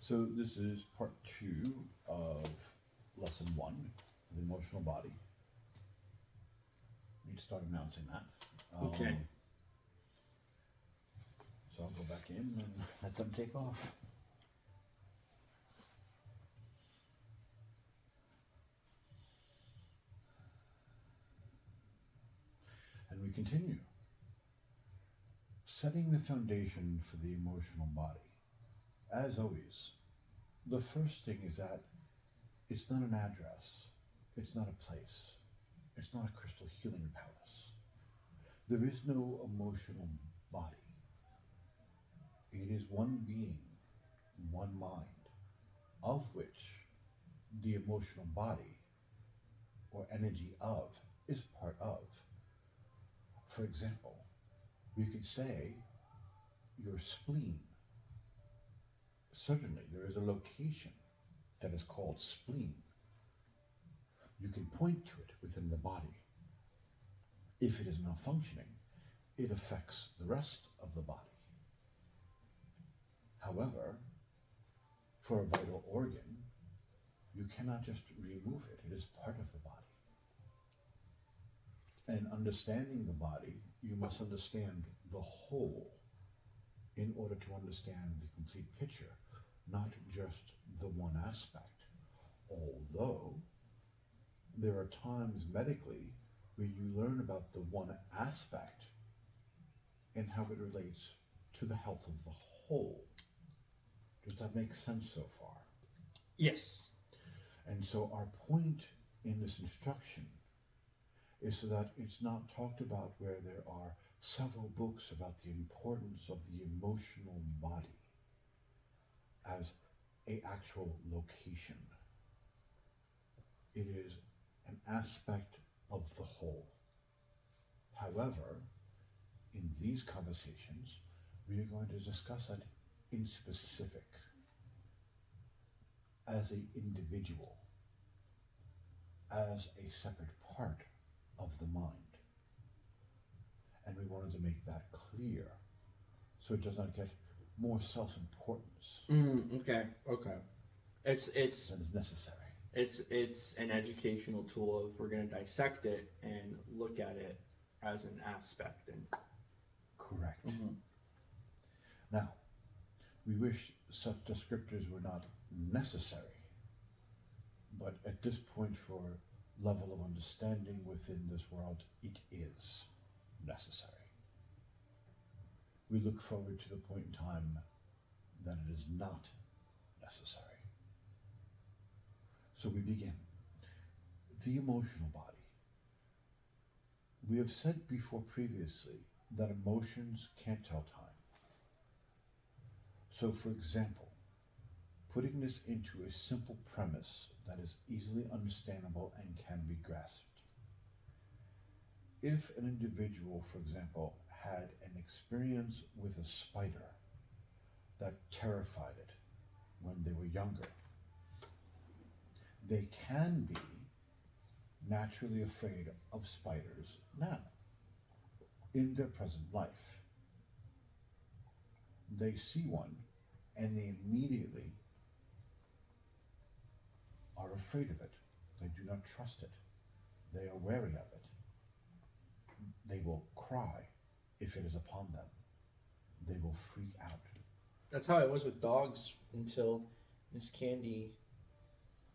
So this is part two of lesson one, the emotional body. Need to start announcing that. Okay. So I'll go back in and let them take off. And we continue. Setting the foundation for the emotional body. As always, the first thing is that it's not an address, it's not a place, it's not a crystal healing palace. There is no emotional body. It is one being, one mind, of which the emotional body or energy of is part of. For example, we could say your spleen. Certainly, there is a location that is called spleen. You can point to it within the body. If it is malfunctioning, it affects the rest of the body. However, for a vital organ, you cannot just remove it, it is part of the body. And understanding the body, you must understand the whole in order to understand the complete picture, not just the one aspect. Although there are times medically where you learn about the one aspect and how it relates to the health of the whole. Does that make sense so far? Yes. And so our point in this instruction is so that it's not talked about where there are several books about the importance of the emotional body as a actual location. It is an aspect of the whole. However, in these conversations, we are going to discuss it in specific as an individual, as a separate part of the mind. And we wanted to make that clear so it does not get more self importance Okay. Okay. It's than is necessary. it's an educational tool if we're gonna dissect it and look at it as an aspect and. Correct. Mhm. Now, we wish such descriptors were not necessary, but at this point, for level of understanding within this world, it is necessary. We look forward to the point in time that it is not necessary. So we begin. The emotional body. We have said before previously that emotions can't tell time. So, for example, putting this into a simple premise that is easily understandable and can be grasped. If an individual, for example, had an experience with a spider that terrified it when they were younger, they can be naturally afraid of spiders now in their present life. They see one and they immediately are afraid of it. They do not trust it. They are wary of it. They will cry if it is upon them. They will freak out. That's how I was with dogs until Miss Candy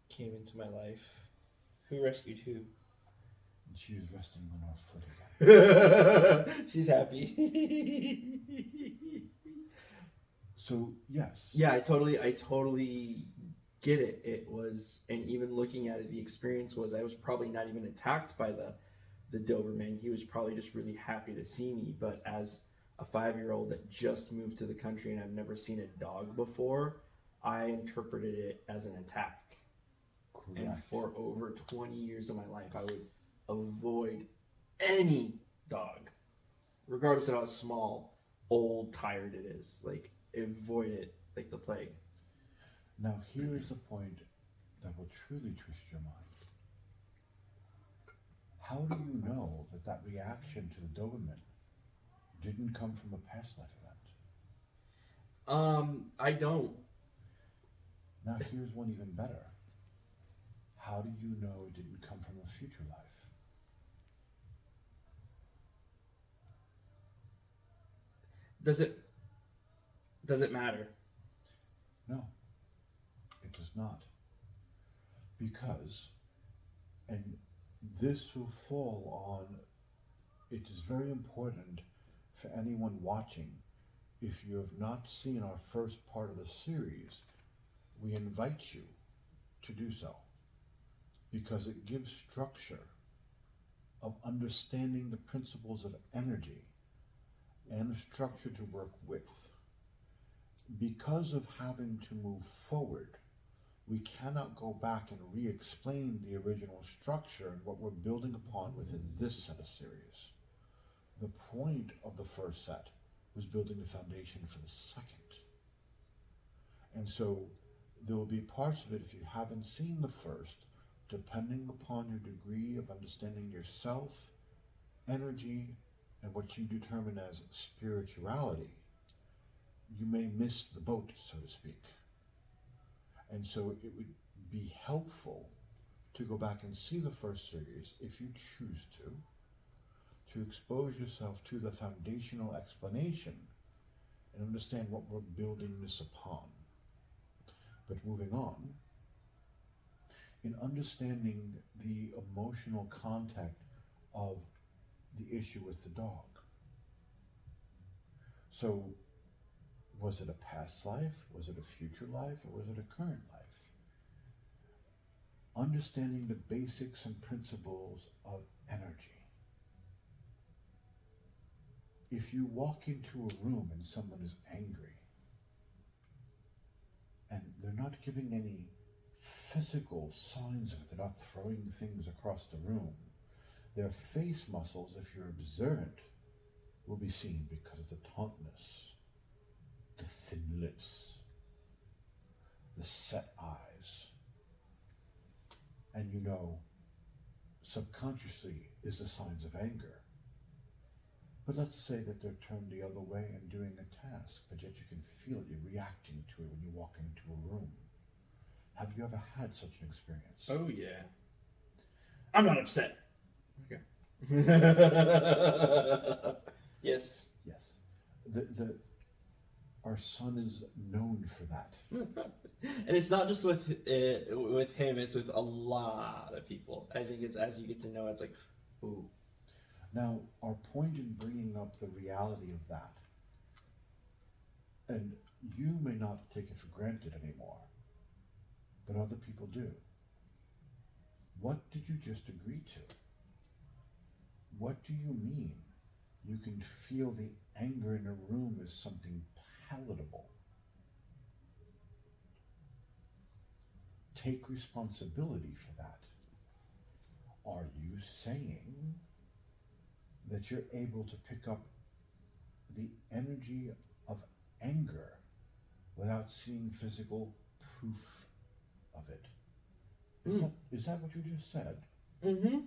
came into my life. Who rescued who? And she was resting on our foot She's happy. again. So, yes. Yeah, I totally get it. It was, and even looking at it, the experience was I was probably not even attacked by the Doberman. He was probably just really happy to see me. But as a 5-year-old that just moved to the country and I've never seen a dog before, I interpreted it as an attack. And Correct. for over 20 years of my life, I would avoid any dog, regardless of how small, old, tired it is. Like, avoid it like the plague. Now, here is the point that will truly twist your mind. How do you know that that reaction to the Doberman didn't come from a past life event? I don't. Now, here's one even better. How do you know it didn't come from a future life? Does it matter? No, it does not. Because, and this will fall on, it is very important for anyone watching. If you have not seen our first part of the series, we invite you to do so because it gives structure of understanding the principles of energy and structure to work with. Because of having to move forward, we cannot go back and re-explain the original structure and what we're building upon within this set of series. The point of the first set was building the foundation for the second. And so there will be parts of it, if you haven't seen the first, depending upon your degree of understanding yourself, energy, and what you determine as spirituality, you may miss the boat, so to speak. And so it would be helpful to go back and see the first series, if you choose to expose yourself to the foundational explanation and understand what we're building this upon. But moving on, in understanding the emotional contact of the issue with the dog. So, was it a past life? Was it a future life? Or was it a current life? Understanding the basics and principles of energy. If you walk into a room and someone is angry, and they're not giving any physical signs of it, they're not throwing things across the room, their face muscles, if you're observant, will be seen because of the tautness, the thin lips, the set eyes. And you know, subconsciously is the signs of anger. But let's say that they're turned the other way and doing a task, but yet you can feel it, you're reacting to it when you walk into a room. Have you ever had such an experience? Oh yeah. I'm not upset. Okay. Yes. Yes. Our son is known for that. And it's not just with him; it's with a lot of people. I think it's as you get to know, it's like, ooh. Now, our point in bringing up the reality of that, and you may not take it for granted anymore, but other people do. What did you just agree to? What do you mean? You can feel the anger in a room as something palatable. Take responsibility for that. Are you saying that you're able to pick up the energy of anger without seeing physical proof of it? Is that what you just said? Mm-hmm.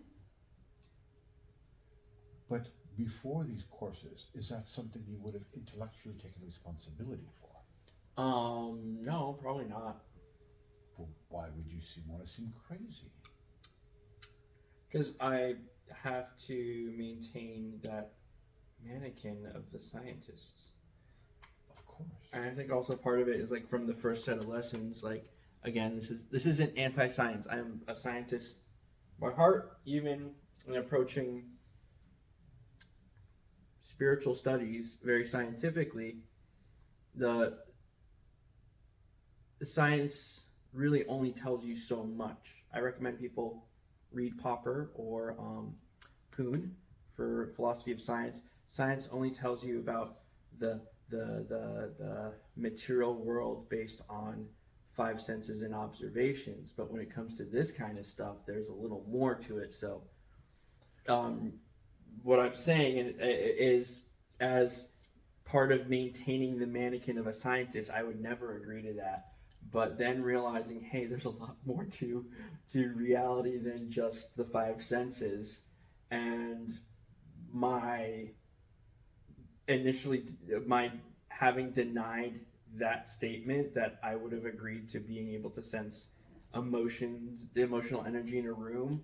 But before these courses, is that something you would have intellectually taken responsibility for? No, probably not. Well, why would you want to seem crazy? Because I have to maintain that mannequin of the scientists. Of course. And I think also part of it is like from the first set of lessons, like again, this isn't anti-science. I'm a scientist by heart, even in approaching spiritual studies very scientifically. The science really only tells you so much. I recommend people read Popper or Kuhn for philosophy of science. Science only tells you about the material world based on five senses and observations. But when it comes to this kind of stuff, there's a little more to it. So what I'm saying is, as part of maintaining the mannequin of a scientist, I would never agree to that. But then realizing, hey, there's a lot more to reality than just the five senses, and my having denied that statement that I would have agreed to being able to sense emotions, the emotional energy in a room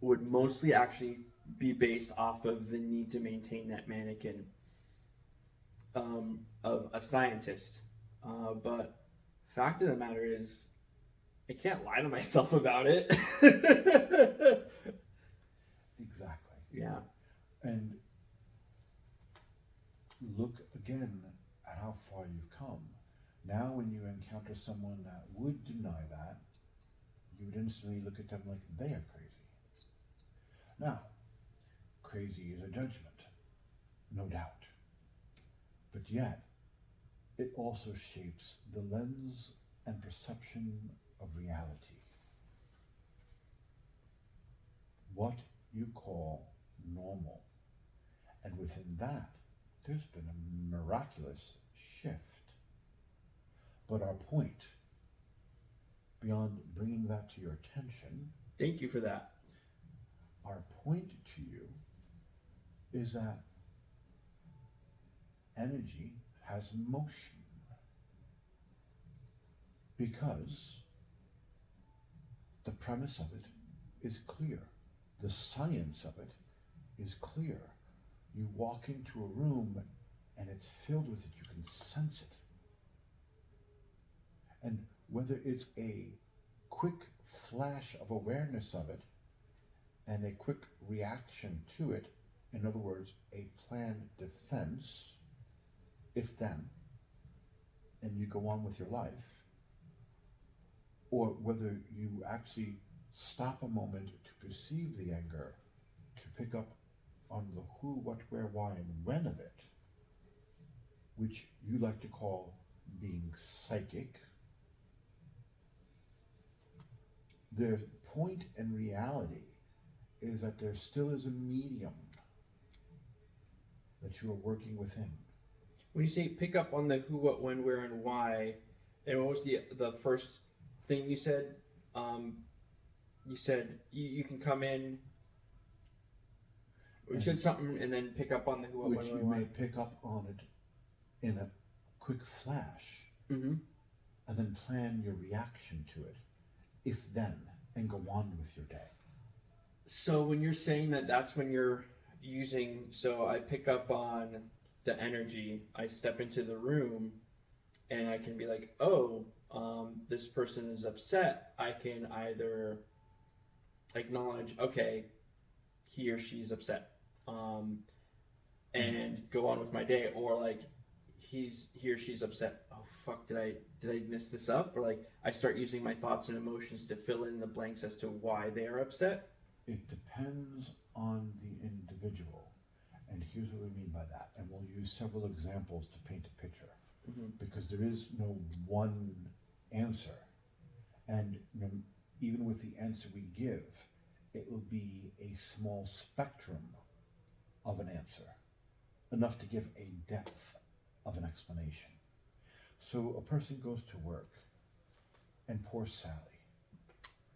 would mostly actually be based off of the need to maintain that mannequin of a scientist. But fact of the matter is, I can't lie to myself about it. Exactly. Yeah. And look again at how far you've come. Now, when you encounter someone that would deny that, you would instantly look at them like they are crazy. Now, crazy is a judgment, no doubt. But yet, it also shapes the lens and perception of reality. What you call normal. And within that, there's been a miraculous shift. But our point, beyond bringing that to your attention, Thank you for that. our point to you is that energy has motion because the premise of it is clear. The science of it is clear. You walk into a room and it's filled with it, you can sense it. And whether it's a quick flash of awareness of it and a quick reaction to it, in other words, a planned defense, if then, and you go on with your life, or whether you actually stop a moment to perceive the anger, to pick up on the who, what, where, why, and when of it, which you like to call being psychic, the point in reality is that there still is a medium that you are working within. When you say pick up on the who, what, when, where, and why, and what was the first thing you said? You said you can come in. You said something and then pick up on the who, what, Which when, you where, why. may pick up on it in a quick flash, Mm-hmm. and then plan your reaction to it, if then, and go on with your day. So when you're saying that, that's when you're using. So I pick up on the energy. I step into the room, and I can be like, oh, this person is upset. I can either acknowledge, okay, he or she's upset, and go on with my day, or like he or she's upset. Oh fuck, did I mess this up? Or like I start using my thoughts and emotions to fill in the blanks as to why they are upset. It depends on the individual. And here's what we mean by that. And we'll use several examples to paint a picture. Mm-hmm. Because there is no one answer. And even with the answer we give, it will be a small spectrum of an answer, enough to give a depth of an explanation. So a person goes to work, and poor Sally,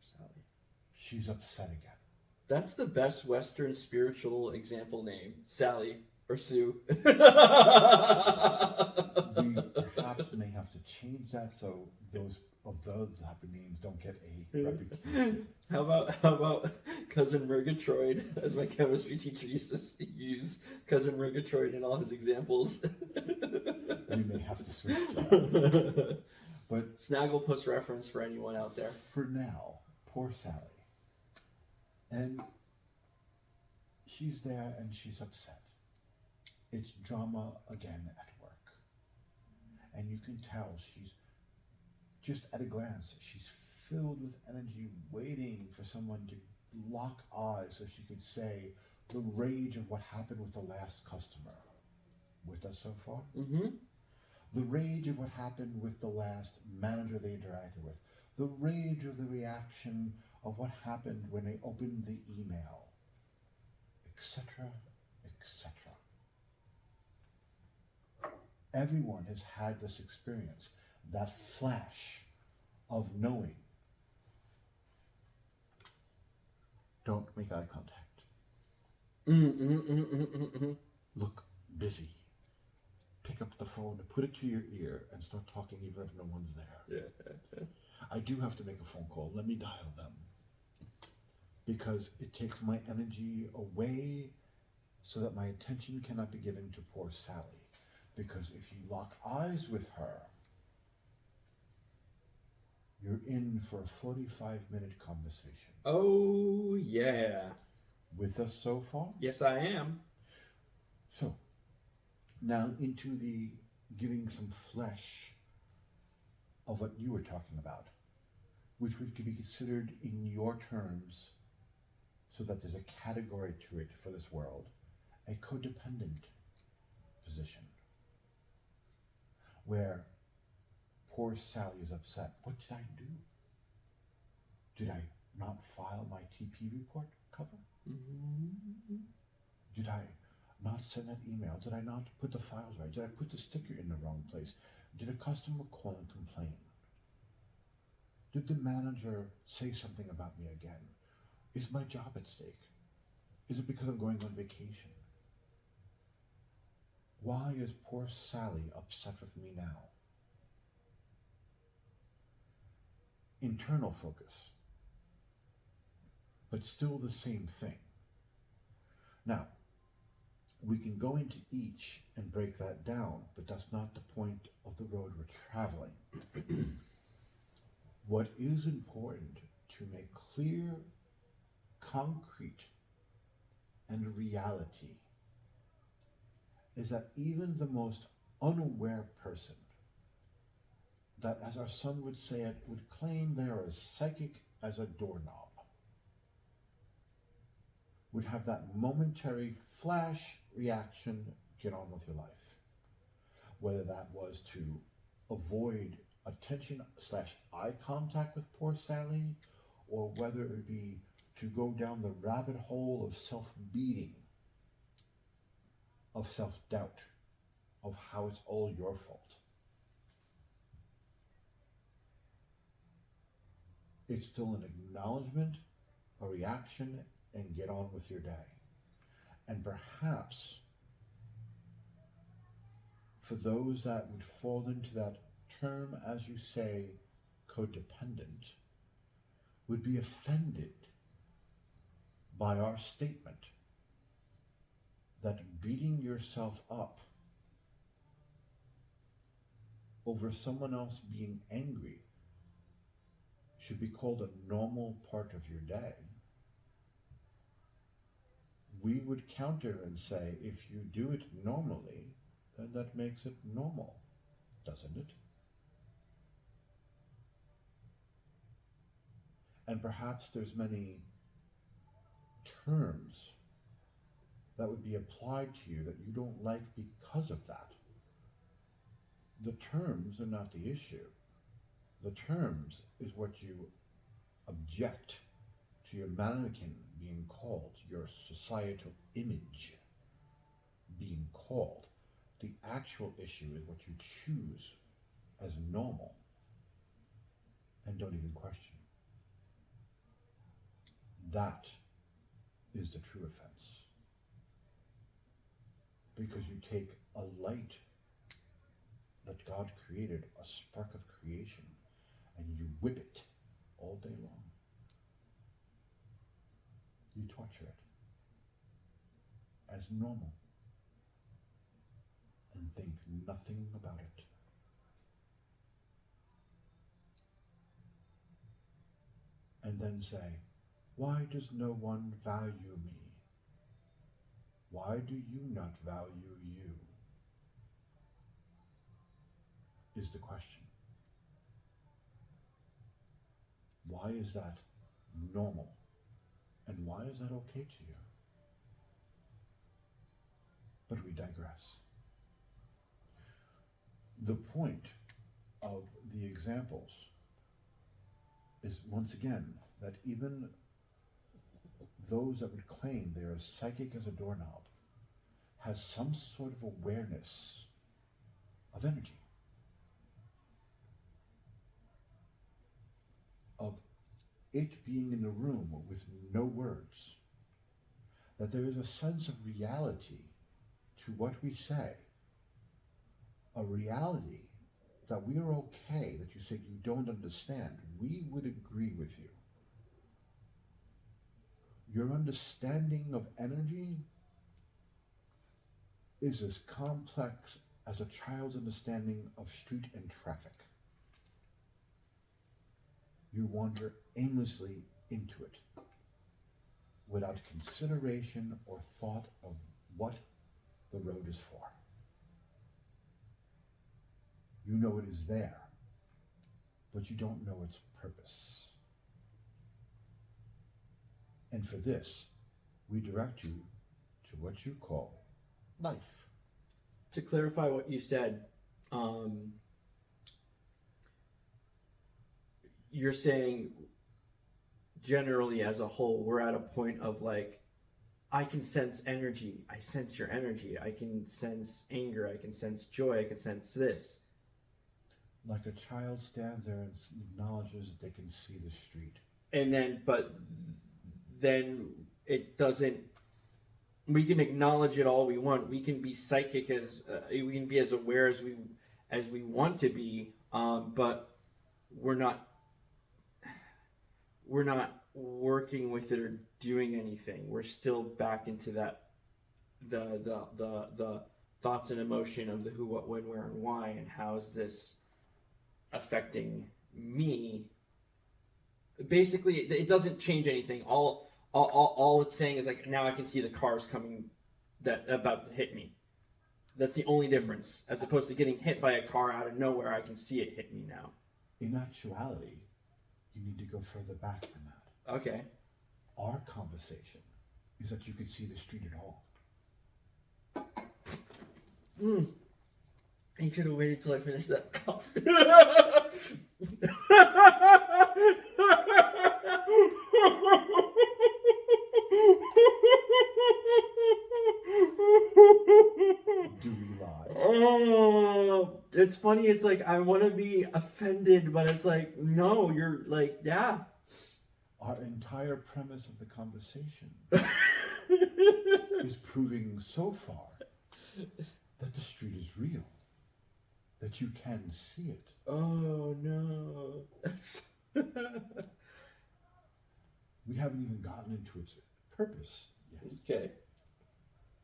Sally. she's upset again. That's the best Western spiritual example name, Sally or Sue. We perhaps may have to change that so those happy names don't get a reputation. How about Cousin Murgatroyd, as my chemistry teacher used to use Cousin Murgatroyd in all his examples. We may have to switch to that. But Snagglepuss reference for anyone out there. for now, poor Sally. And she's there and she's upset. It's drama again at work. And you can tell she's, just at a glance, she's filled with energy, waiting for someone to lock eyes so she could say the rage of what happened with the last customer. With us so far? Mm-hmm. The rage of what happened with the last manager they interacted with. The rage of the reaction of what happened when they opened the email, etc., etc. Everyone has had this experience, that flash of knowing. Don't make eye contact. Look busy. pick up the phone, put it to your ear, and start talking even if no one's there. Yeah. I do have to make a phone call. Let me dial them. Because it takes my energy away so that my attention cannot be given to poor Sally. Because if you lock eyes with her, you're in for a 45-minute conversation. Oh, yeah. With us so far? Yes, I am. So, now into the giving some flesh of what you were talking about, which would be considered in your terms, so that there's a category to it for this world, a codependent position, where poor Sally is upset. What did I do? Did I not file my TP report cover? Mm-hmm. Did I not send that email? Did I not put the files right? Did I put the sticker in the wrong place? Did a customer call and complain? Did the manager say something about me again? Is my job at stake? Is it because I'm going on vacation? Why is poor Sally upset with me now? Internal focus, but still the same thing. Now, we can go into each and break that down, but that's not the point of the road we're traveling. What is important to make clear, concrete, and reality is that even the most unaware person that, as our son would say it, would claim they are as psychic as a doorknob, would have that momentary flash reaction, get on with your life. Whether that was to avoid attention / eye contact with poor Sally, or whether it be to go down the rabbit hole of self-beating, of self-doubt, of how it's all your fault. It's still an acknowledgement, a reaction, and get on with your day. And perhaps for those that would fall into that term, as you say, codependent, would be offended by our statement that beating yourself up over someone else being angry should be called a normal part of your day. We would counter and say, if you do it normally, then that makes it normal, doesn't it? And perhaps there's many terms that would be applied to you that you don't like because of that. The terms are not the issue. The terms is what you object to your mannequin being called, your societal image being called. The actual issue is what you choose as normal and don't even question. That is the true offense. Because you take a light that God created, a spark of creation, and you whip it all day long. You torture it as normal and think nothing about it. And then say, why does no one value me? Why do you not value you? Is the question. Why is that normal? And why is that okay to you? But we digress. The point of the examples is, once again, that even those that would claim they are as psychic as a doorknob has some sort of awareness of energy, of it being in the room with no words, that there is a sense of reality to what we say, a reality that we are okay, that you said you don't understand, we would agree with you. Your understanding of energy is as complex as a child's understanding of street and traffic. You wander aimlessly into it without consideration or thought of what the road is for. You know it is there, but you don't know its purpose. And for this, we direct you to what you call life. To clarify what you said, um, you're saying generally as a whole, we're at a point of like, I can sense energy. I sense your energy. I can sense anger. I can sense joy. I can sense this. Like a child stands there and acknowledges that they can see the street. And then it doesn't. We can acknowledge it all we want. We can be psychic as we can be as aware as we want to be. But we're not we're not working with it or doing anything. We're still back into that the thoughts and emotion of the who, what, when, where, and why, and how is this affecting me. Basically, it doesn't change anything. All it's saying is like, now I can see the cars coming that about to hit me. That's the only difference, as opposed to getting hit by a car out of nowhere. I can see it hit me now. In actuality, you need to go further back than that. Okay. Our conversation is that you can see the street at all. You should have waited till I finished that cup. Do we lie? Oh, it's funny. It's like I want to be offended, but it's like, no, you're like, yeah. Our entire premise of the conversation is proving so far that the street is real, that you can see it. Oh no. That's We haven't even gotten into its purpose yet. okay.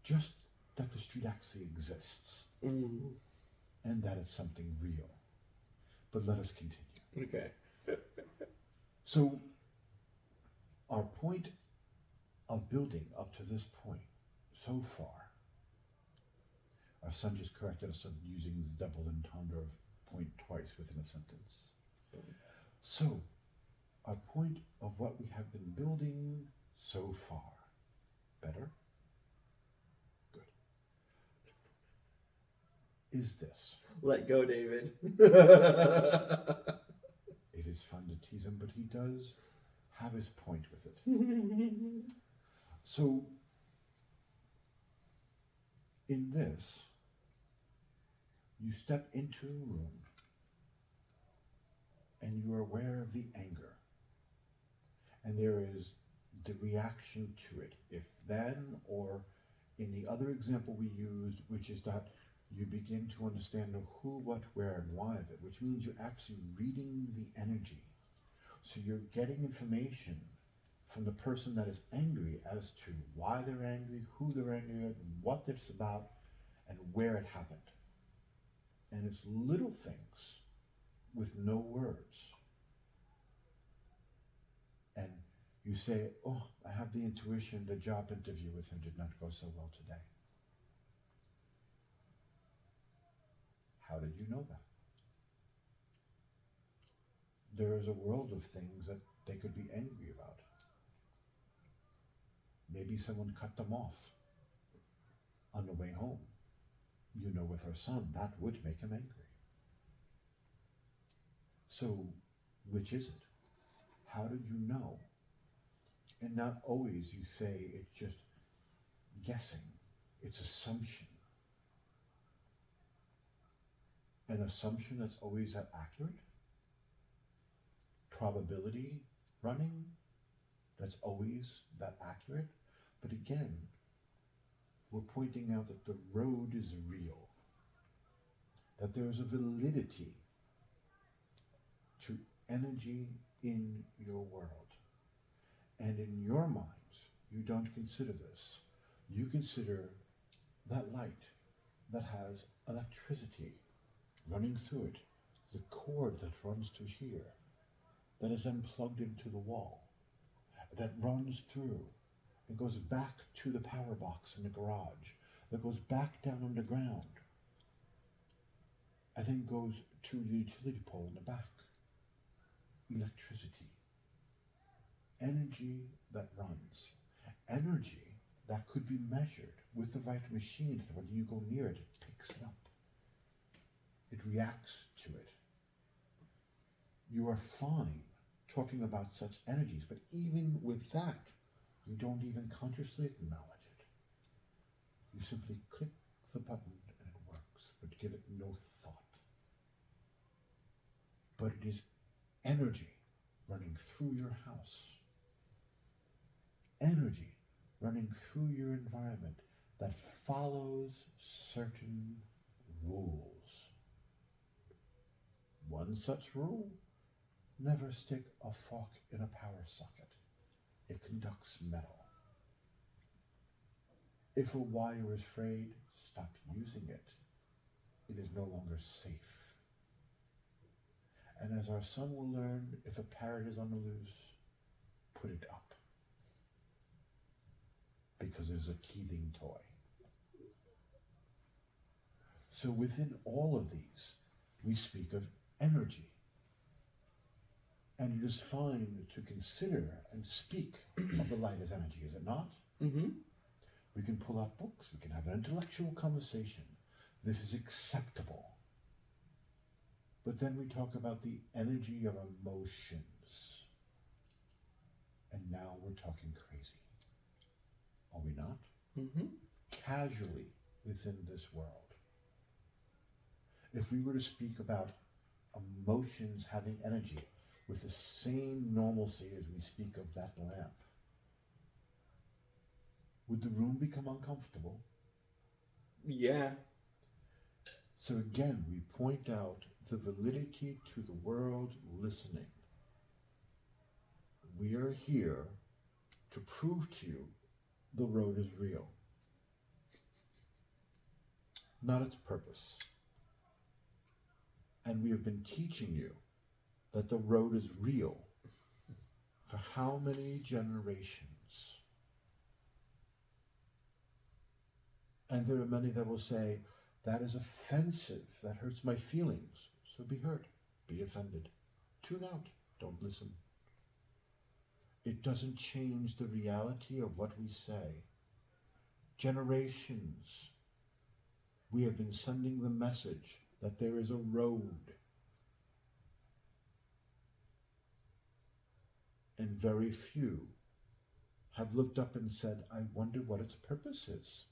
Just that the street actually exists and that it's something real. But let us continue. Okay. So, our point of building up to this point, so far, our son just corrected us on using the double entendre of point twice within a sentence. So, our point of what we have been building so far. Better? Good. Is this. Let go, David. It is fun to tease him, but he does have his point with it. So, in this, you step into a room and you are aware of the anger. And there is the reaction to it. If then, or in the other example we used, which is that you begin to understand the who, what, where, and why of it, which means you're actually reading the energy. So you're getting information from the person that is angry as to why they're angry, who they're angry at, what it's about, and where it happened. And it's little things with no words. And you say, oh, I have the intuition the job interview with him did not go so well today. How did you know that? There is a world of things that they could be angry about. Maybe someone cut them off on the way home. You know, with our son, that would make him angry. So, which is it? How did you know? And not always you say it's just guessing. It's assumption. An assumption that's always that accurate? Probability running that's always that accurate? But again, we're pointing out that the road is real. that there is a validity to energy in your world. And in your minds, you don't consider this. You consider that light that has electricity running through it, the cord that runs to here, that is then plugged into the wall, that runs through, it goes back to the power box in the garage, that goes back down underground, and then goes to the utility pole in the back. Electricity. Energy that runs. Energy that could be measured with the right machine. When you go near it, it picks it up. It reacts to it. You are fine talking about such energies, but even with that, you don't even consciously acknowledge it. You simply click the button and it works, but give it no thought. But it is energy running through your house. Energy running through your environment that follows certain rules. One such rule: never stick a fork in a power socket. It conducts metal. If a wire is frayed, stop using it. It is no longer safe. And as our son will learn, if a parrot is on the loose, put it up. Because there's a teething toy. So within all of these, we speak of energy. And it is fine to consider and speak of the light as energy, is it not? Mm-hmm. We can pull out books, we can have an intellectual conversation. This is acceptable. But then we talk about the energy of emotions. And now we're talking crazy. Are we not? Mm-hmm. Casually within this world. If we were to speak about emotions having energy with the same normalcy as we speak of that lamp, would the room become uncomfortable? Yeah. So again, we point out the validity to the world listening. We are here to prove to you the road is real, not its purpose. And we have been teaching you that the road is real for how many generations? And there are many that will say, that is offensive, that hurts my feelings. So be hurt, be offended. Tune out, don't listen. It doesn't change the reality of what we say. Generations, we have been sending the message that there is a road. And very few have looked up and said, I wonder what its purpose is.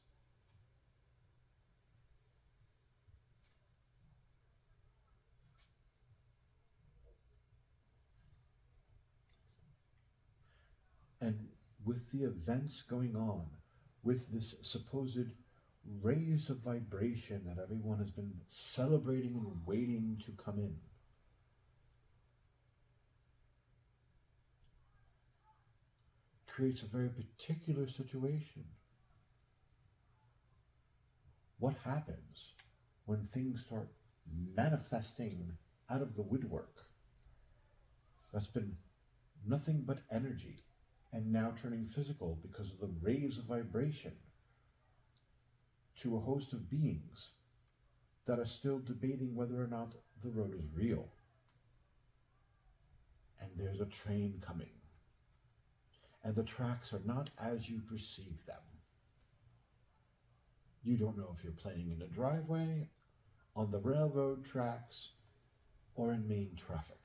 And with the events going on, with this supposed raise of vibration that everyone has been celebrating and waiting to come in, creates a very particular situation. What happens when things start manifesting out of the woodwork that's been nothing but energy and now turning physical because of the rays of vibration to a host of beings that are still debating whether or not the road is real? And there's a train coming, and the tracks are not as you perceive them. You don't know if you're playing in a driveway, on the railroad tracks, or in main traffic.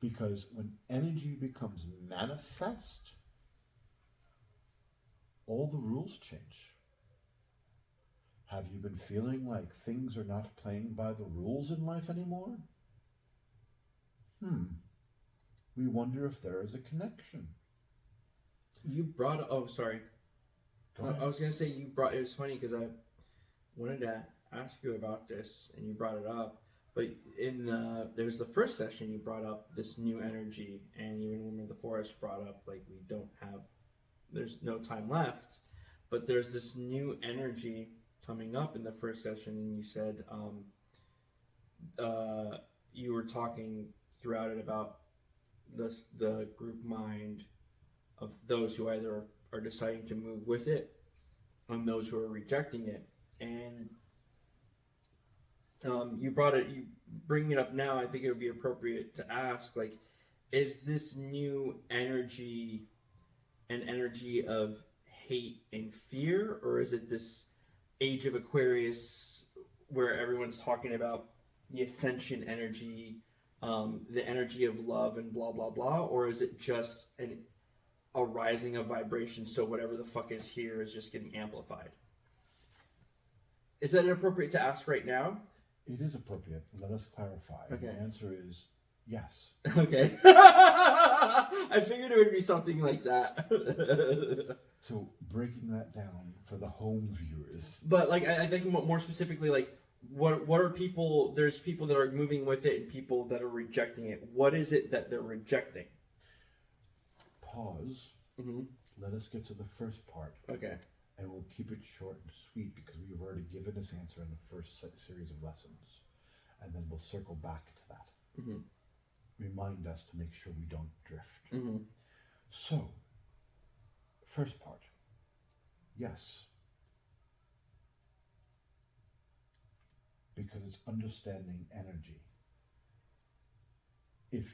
Because when energy becomes manifest, all the rules change. Have you been feeling like things are not playing by the rules in life anymore? We wonder if there is a connection. You brought. Oh, sorry. Go ahead. I was gonna say you brought. It was funny because wanted to ask you about this, and you brought it up. But there's the first session you brought up this new energy, and even when the forest brought up like we don't have, there's no time left, but there's this new energy coming up in the first session, and you said you were talking throughout it about the group mind of those who either are deciding to move with it and those who are rejecting it. And you bring it up now. I think it would be appropriate to ask, like, is this new energy an energy of hate and fear, or is it this age of Aquarius where everyone's talking about the ascension energy, the energy of love and blah blah blah, or is it just a rising of vibration, so whatever the fuck is here is just getting amplified? Is that appropriate to ask right now? It is appropriate. Let us clarify. Okay. The answer is yes. Okay. I figured it would be something like that. So breaking that down for the home viewers. But like, I think more specifically, like, what are people? There's people that are moving with it and people that are rejecting it. What is it that they're rejecting? Pause. Mm-hmm. Let us get to the first part. Okay. And we'll keep it short and sweet because we've already given this answer in the first series of lessons. And then we'll circle back to that. Mm-hmm. Remind us to make sure we don't drift. Mm-hmm. So, first part. Yes. Because it's understanding energy. If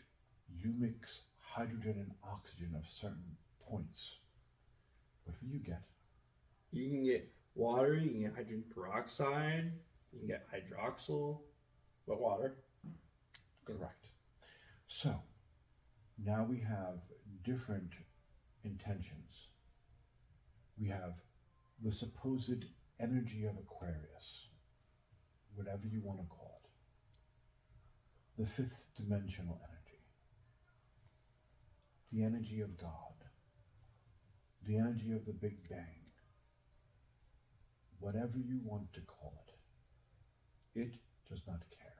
you mix hydrogen and oxygen of certain points, what will you get? You can get water, you can get hydrogen peroxide, you can get hydroxyl, but water. Correct. So, now we have different intentions. We have the supposed energy of Aquarius, whatever you want to call it. The fifth dimensional energy. The energy of God. The energy of the Big Bang. Whatever you want to call it, it does not care.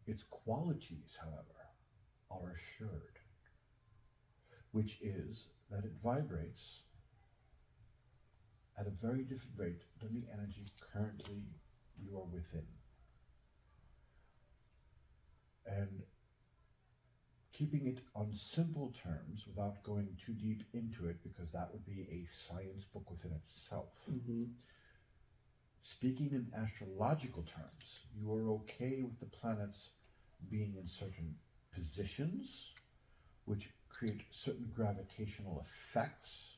Its qualities, however, are assured, which is that it vibrates at a very different rate than the energy currently you are within. And keeping it on simple terms without going too deep into it, because that would be a science book within itself. Mm-hmm. Speaking in astrological terms, you are okay with the planets being in certain positions, which create certain gravitational effects,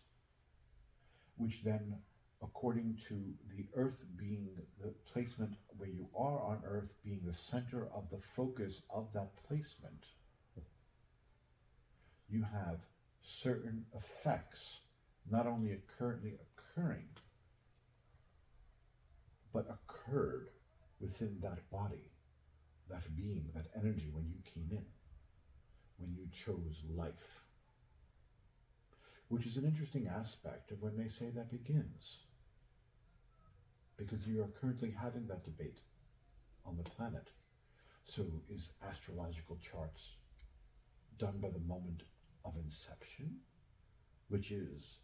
which then, according to the Earth being the placement where you are on Earth, being the center of the focus of that placement, you have certain effects not only currently occurring, but occurred within that body, that being, that energy when you came in, when you chose life. Which is an interesting aspect of when they say that begins. Because you are currently having that debate on the planet. So is astrological charts done by the moment of inception, which is,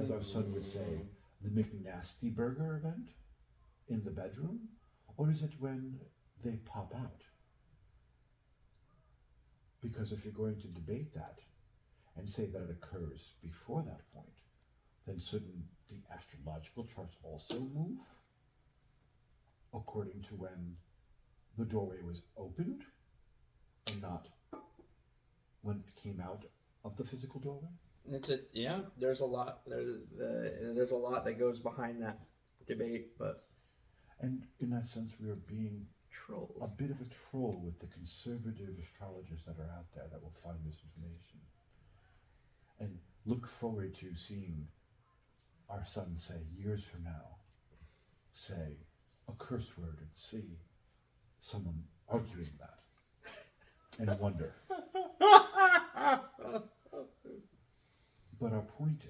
as our son would say, the McNasty Burger event in the bedroom? Or is it when they pop out? Because if you're going to debate that and say that it occurs before that point, then shouldn't the astrological charts also move according to when the doorway was opened and not when it came out of the physical doorway? Yeah. There's a lot. There's a lot that goes behind that debate, but and in that sense, we are being trolls. A bit of a troll with the conservative astrologers that are out there that will find this information, and look forward to seeing our son say years from now, say a curse word and see someone arguing that, and wonder. But our point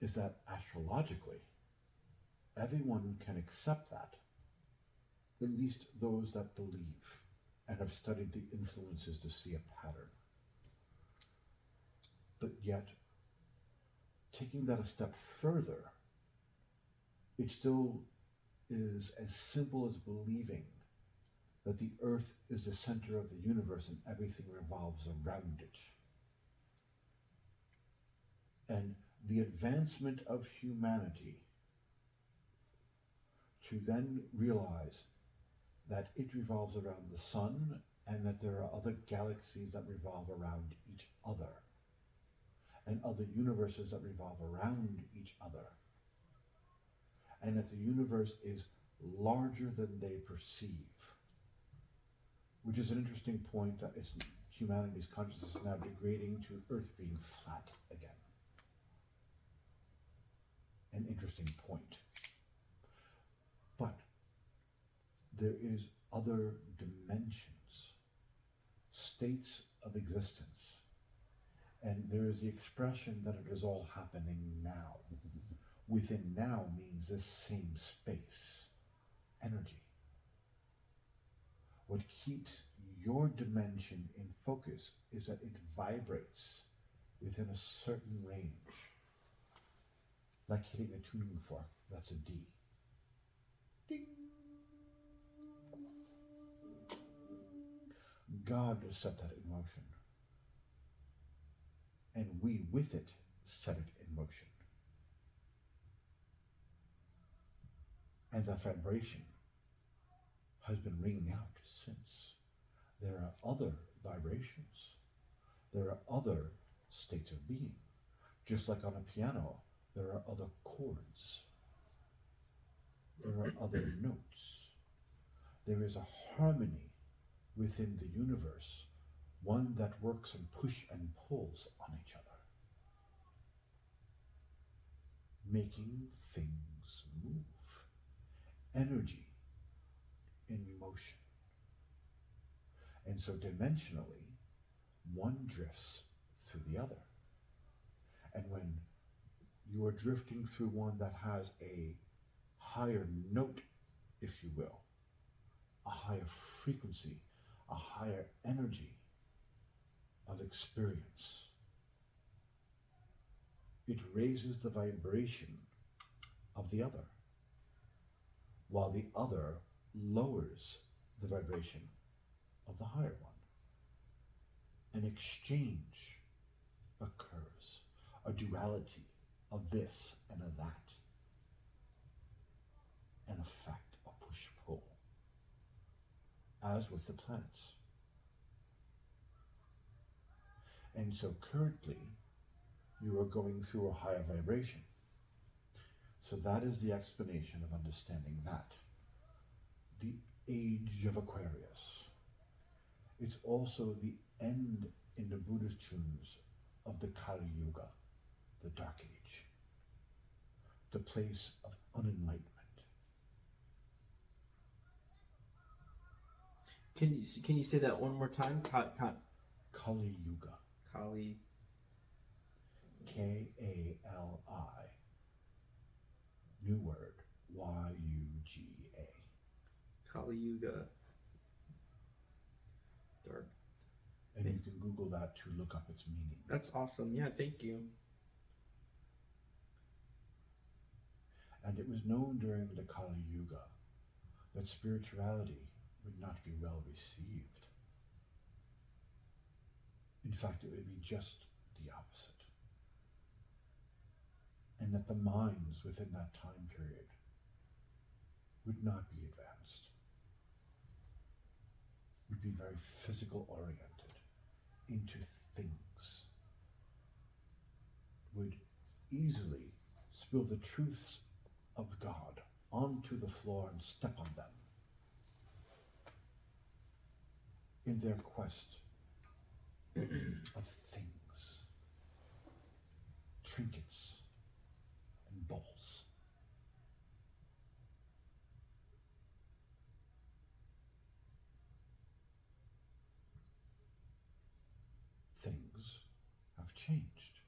is that astrologically, everyone can accept that, at least those that believe and have studied the influences to see a pattern. But yet, taking that a step further, it still is as simple as believing that the earth is the center of the universe and everything revolves around it. And the advancement of humanity to then realize that it revolves around the sun and that there are other galaxies that revolve around each other and other universes that revolve around each other, and that the universe is larger than they perceive, which is an interesting point that is humanity's consciousness is now degrading to Earth being flat again. An interesting point. But there is other dimensions, states of existence, and there is the expression that it is all happening now. Within now means this same space, energy. What keeps your dimension in focus is that it vibrates within a certain range. Like hitting a tuning fork, that's a D. Ding. God set that in motion. And we with it set it in motion. And that vibration has been ringing out since. There are other vibrations. There are other states of being. Just like on a piano, there are other chords. There are other notes. There is a harmony within the universe, one that works and push and pulls on each other, making things move. Energy in motion. And so dimensionally, one drifts through the other. And when you are drifting through one that has a higher note, if you will, a higher frequency, a higher energy of experience, it raises the vibration of the other, while the other lowers the vibration of the higher one. An exchange occurs, a duality of this and of that, an effect, a push-pull, as with the planets. And so currently, you are going through a higher vibration. So that is the explanation of understanding that. The age of Aquarius. It's also the end in the Buddhist tombs of the Kali Yuga, the Dark Age, the place of unenlightenment. Can you say that one more time? Kali Yuga. Kali. K-A-L-I. New word. Y-U-G-A. Kali Yuga. Dark. And you can Google that to look up its meaning. That's awesome. Yeah, thank you. And it was known during the Kali Yuga that spirituality would not be well received. In fact, it would be just the opposite. And that the minds within that time period would not be advanced, would be very physical oriented, into things, would easily spill the truths of God onto the floor and step on them in their quest of things, trinkets, and balls. Things have changed.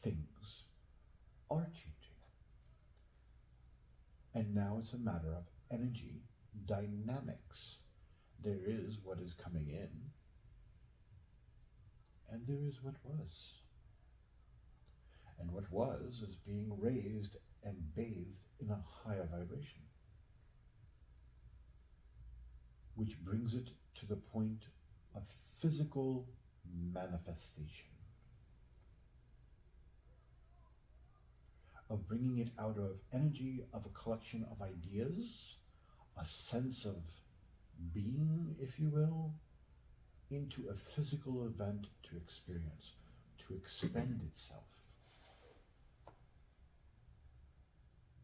Things are changing. And now it's a matter of energy dynamics. There is what is coming in, and there is what was. And what was is being raised and bathed in a higher vibration, which brings it to the point of physical manifestation, of bringing it out of energy of a collection of ideas, a sense of being, if you will, into a physical event to experience, to expend itself.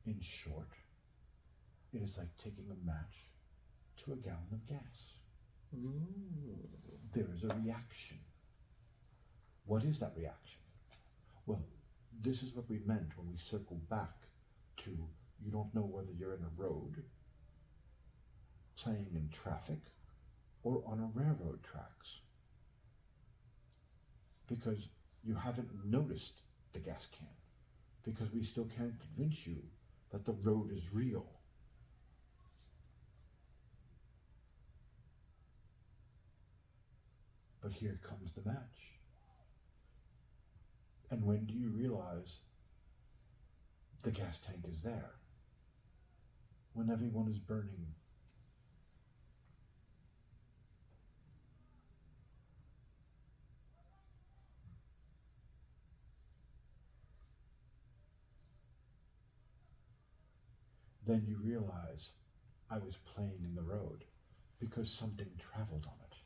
In short, it is like taking a match to a gallon of gas. There is a reaction. What is that reaction? Well, this is what we meant when we circled back to you don't know whether you're in a road, playing in traffic, or on a railroad tracks. Because you haven't noticed the gas can. Because we still can't convince you that the road is real. But here comes the match. And when do you realize the gas tank is there? When everyone is burning. Then you realize I was playing in the road because something traveled on it.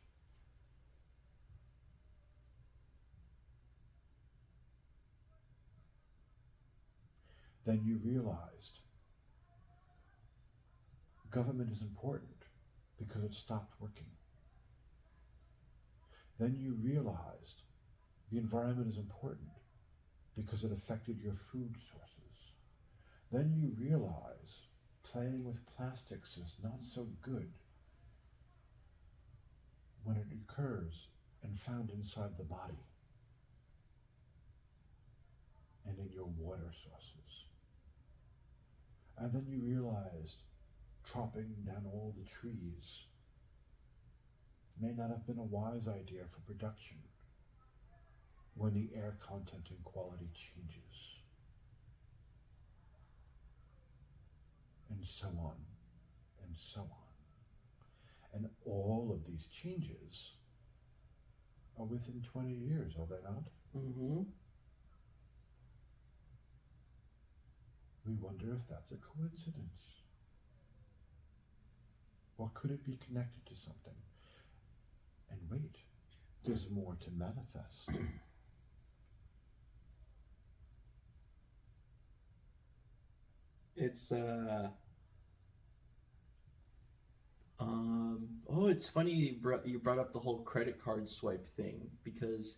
Then you realized government is important because it stopped working. Then you realized the environment is important because it affected your food sources. Then you realize playing with plastics is not so good when it occurs and found inside the body and in your water sources. And then you realized chopping down all the trees may not have been a wise idea for production when the air content and quality changes. And so on, and so on. And all of these changes are within 20 years, are they not? Mm-hmm. We wonder if that's a coincidence. Or could it be connected to something? And wait, there's more to manifest. It's it's funny you brought up the whole credit card swipe thing, because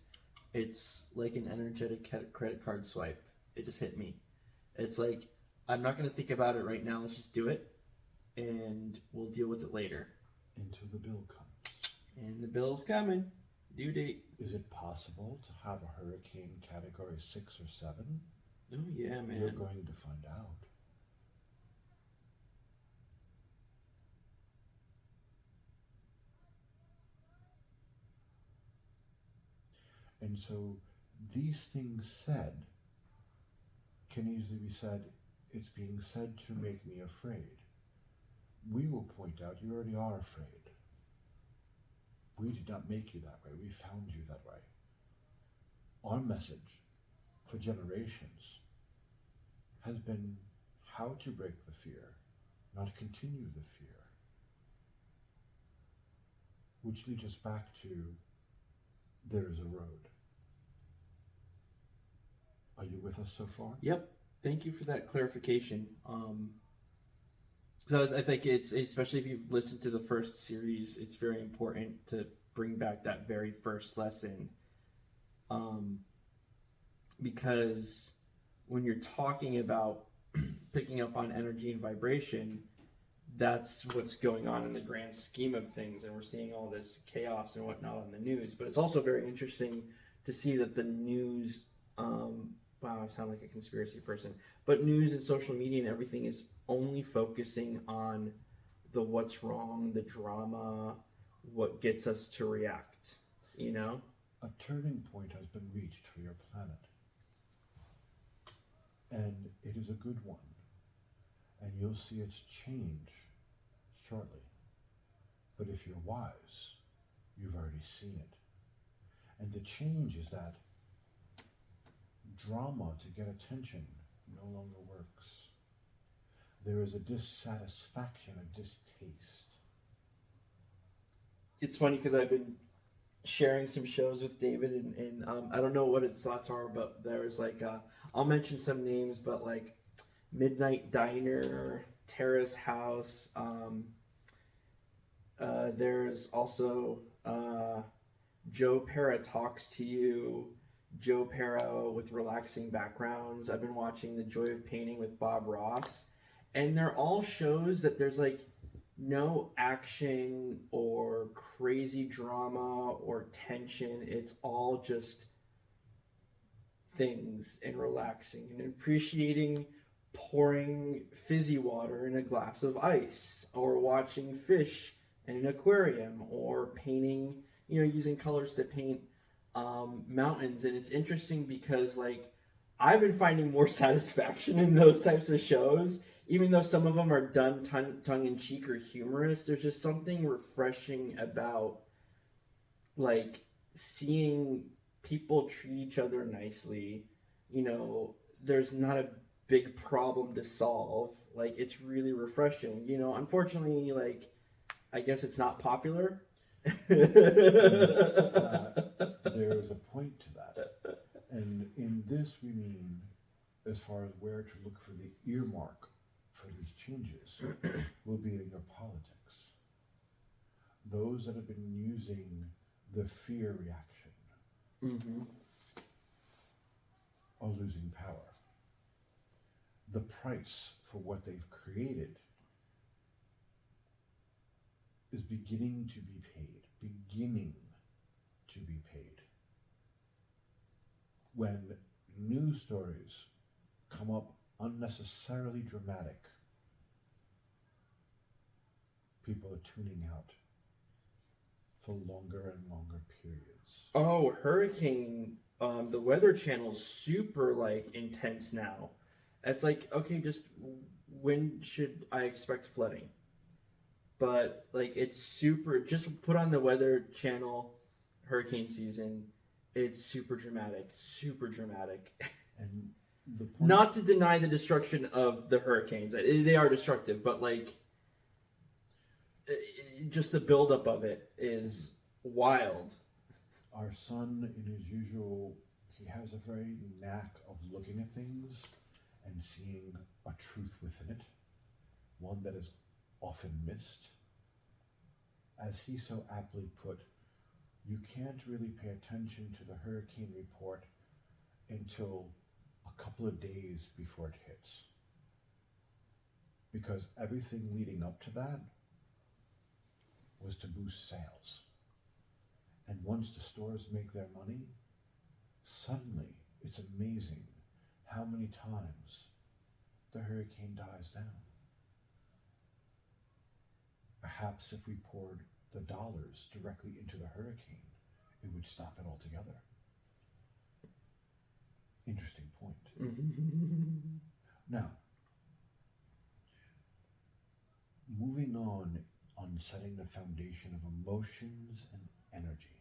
it's like an energetic credit card swipe. It just hit me. It's like, I'm not going to think about it right now. Let's just do it, and we'll deal with it later. Until the bill comes. And the bill's coming. Due date. Is it possible to have a hurricane category 6 or 7? Oh yeah, man. You're going to find out. And so these things said can easily be said, it's being said to make me afraid. We will point out you already are afraid. We did not make you that way. We found you that way. Our message for generations has been how to break the fear, not continue the fear. Which leads us back to there is a road. Are you with us so far? Yep. Thank you for that clarification. So I think it's, especially if you've listened to the first series, it's very important to bring back that very first lesson. Because when you're talking about picking up on energy and vibration, that's what's going on in the grand scheme of things. And we're seeing all this chaos and whatnot on the news. But it's also very interesting to see that the news, wow, I sound like a conspiracy person. But news and social media and everything is only focusing on the what's wrong, the drama, what gets us to react, you know? A turning point has been reached for your planet, and it is a good one, and you'll see its change shortly. But if you're wise, you've already seen it. And the change is that drama to get attention no longer works. There is a dissatisfaction, a distaste. It's funny because I've been sharing some shows with David, and I don't know what his thoughts are, but there's like, I'll mention some names, but like Midnight Diner, Terrace House, there's also Joe Para Talks to You, Joe Para with Relaxing Backgrounds. I've been watching The Joy of Painting with Bob Ross. And they're all shows that there's like no action or crazy drama or tension. It's all just things and relaxing and appreciating pouring fizzy water in a glass of ice or watching fish in an aquarium or painting, using colors to paint mountains. And it's interesting because like I've been finding more satisfaction in those types of shows, even though some of them are done tongue in cheek or humorous. There's just something refreshing about like seeing people treat each other nicely. There's not a big problem to solve. Like it's really refreshing. Unfortunately, like I guess it's not popular. There is a point to that. And in this we mean as far as where to look for the earmark for these changes will be in your politics. Those that have been using the fear reaction Mm-hmm. are losing power. The price for what they've created is beginning to be paid. Beginning to be paid. When news stories come up unnecessarily dramatic, people are tuning out for longer and longer periods. Oh, hurricane. The Weather Channel's super like intense now. It's like, okay, just when should I expect flooding? But like it's super, just put on the Weather Channel hurricane season. It's super dramatic, super dramatic. And the point, Not to deny the destruction of the hurricanes. They are destructive, but like just the buildup of it is wild. our son, in his usual, he has a very knack of looking at things and seeing a truth within it, one that is often missed. As he so aptly put, you can't really pay attention to the hurricane report until a couple of days before it hits. Because everything leading up to that was to boost sales. And once the stores make their money, suddenly it's amazing how many times the hurricane dies down. Perhaps if we poured the dollars directly into the hurricane, it would stop it altogether. Interesting point. Now, moving on setting the foundation of emotions and energy,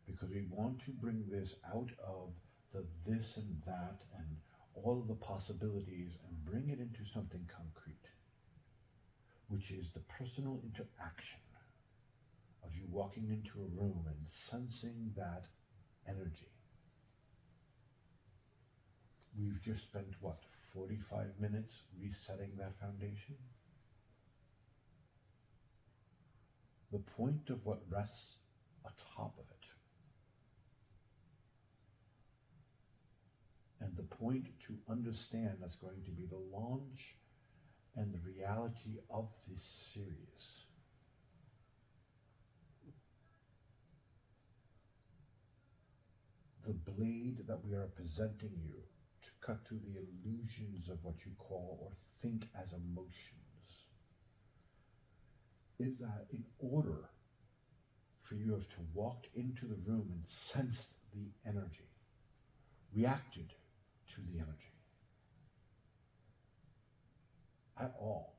because we want to bring this out of the this and that and all of the possibilities and bring it into something concrete, which is the personal interaction of you walking into a room and sensing that energy. We've just spent, 45 minutes resetting that foundation? The point of what rests atop of it, and the point to understand that's going to be the launch and the reality of this series. The blade that we are presenting you to cut through the illusions of what you call or think as emotions is that in order for you have to walk into the room and sensed the energy, reacted to the energy at all,